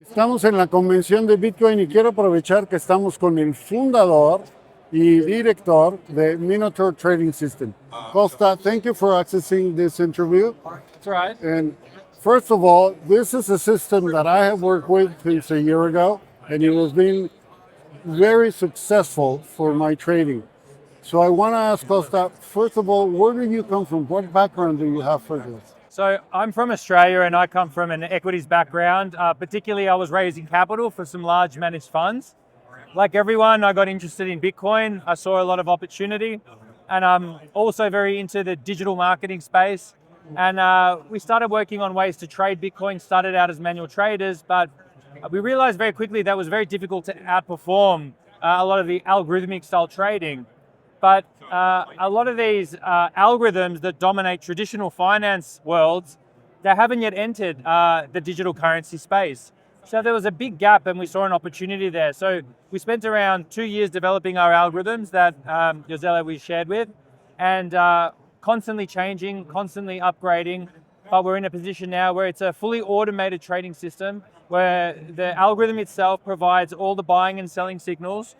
Estamos en la convención de Bitcoin y quiero aprovechar que estamos con el fundador y director de Minotaur Trading Systems. Costa, thank you for accessing this interview. That's right. And first of all, this is a system that I have worked with since a year ago, and it has been very successful for my trading. So I want to ask Costa, first of all, where do you come from? What background do you have for this? So I'm from Australia and I come from an equities background. Particularly, I was raising capital for some large managed funds. Like everyone, I got interested in Bitcoin. I saw a lot of opportunity, and I'm also very into the digital marketing space. And we started working on ways to trade Bitcoin. Started out as manual traders, but we realized very quickly that it was very difficult to outperform a lot of the algorithmic style trading. But a lot of these algorithms that dominate traditional finance worlds, they haven't yet entered the digital currency space. So there was a big gap and we saw an opportunity there. So we spent around 2 years developing our algorithms that Josele we shared with, and constantly changing, constantly upgrading. But we're in a position now where it's a fully automated trading system where the algorithm itself provides all the buying and selling signals.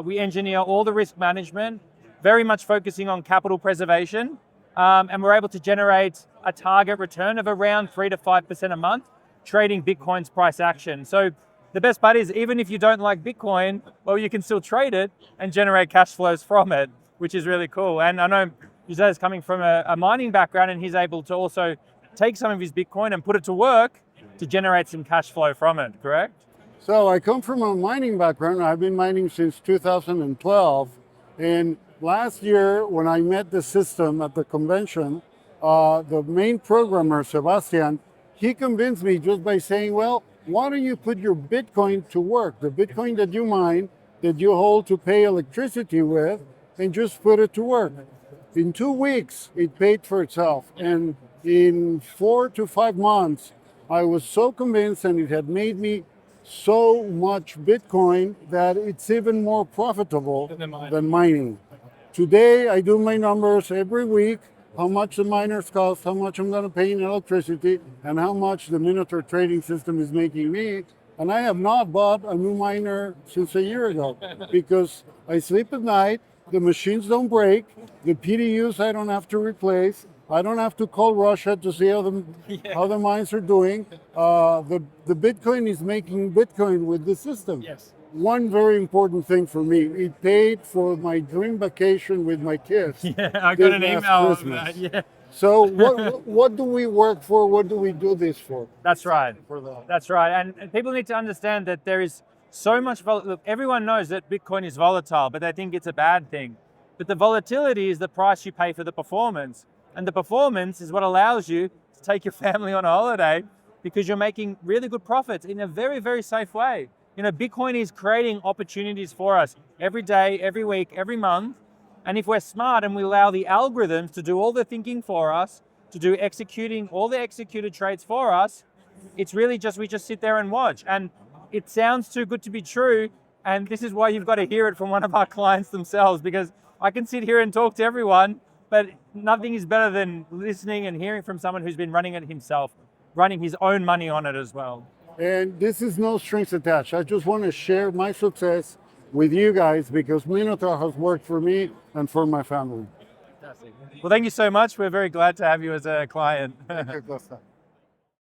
We engineer all the risk management, very much focusing on capital preservation. And we're able to generate a target return of around 3 to 5% a month, trading Bitcoin's price action. So the best part is, even if you don't like Bitcoin, well, you can still trade it and generate cash flows from it, which is really cool. And I know Jose is coming from a mining background, and he's able to also take some of his Bitcoin and put it to work to generate some cash flow from it, correct? So I come from a mining background. I've been mining since 2012. And last year, when I met the system at the convention, the main programmer, Sebastian, he convinced me just by saying, well, why don't you put your Bitcoin to work? The Bitcoin that you mine, that you hold to pay electricity with, and just put it to work. In 2 weeks, it paid for itself. And in 4 to 5 months, I was so convinced, and it had made me so much Bitcoin that it's even more profitable than mining. Today, I do my numbers every week, how much the miners cost, how much I'm going to pay in electricity, and how much the Minotaur Trading System is making me. And I have not bought a new miner since a year ago because I sleep at night, the machines don't break, the PDUs I don't have to replace, I don't have to call Russia to see how the mines are doing. The Bitcoin is making Bitcoin with the system. Yes. One very important thing for me, it paid for my dream vacation with my kids. Yeah, I got an email of that, yeah. So what do we work for? What do we do this for? That's right. For that. That's right. And people need to understand that there is so much look, everyone knows that Bitcoin is volatile, but they think it's a bad thing. But the volatility is the price you pay for the performance. And the performance is what allows you to take your family on a holiday because you're making really good profits in a very, very safe way. You know, Bitcoin is creating opportunities for us every day, every week, every month. And if we're smart and we allow the algorithms to do all the thinking for us, to do executing all the executed trades for us, it's really just, we just sit there and watch. And it sounds too good to be true. And this is why you've got to hear it from one of our clients themselves, because I can sit here and talk to everyone, but nothing is better than listening and hearing from someone who's been running it himself, running his own money on it as well. And this is no strings attached. I just want to share my success with you guys because Minotaur has worked for me and for my family. Fantastic. Well, thank you so much. We're very glad to have you as a client. Thank you, Costa.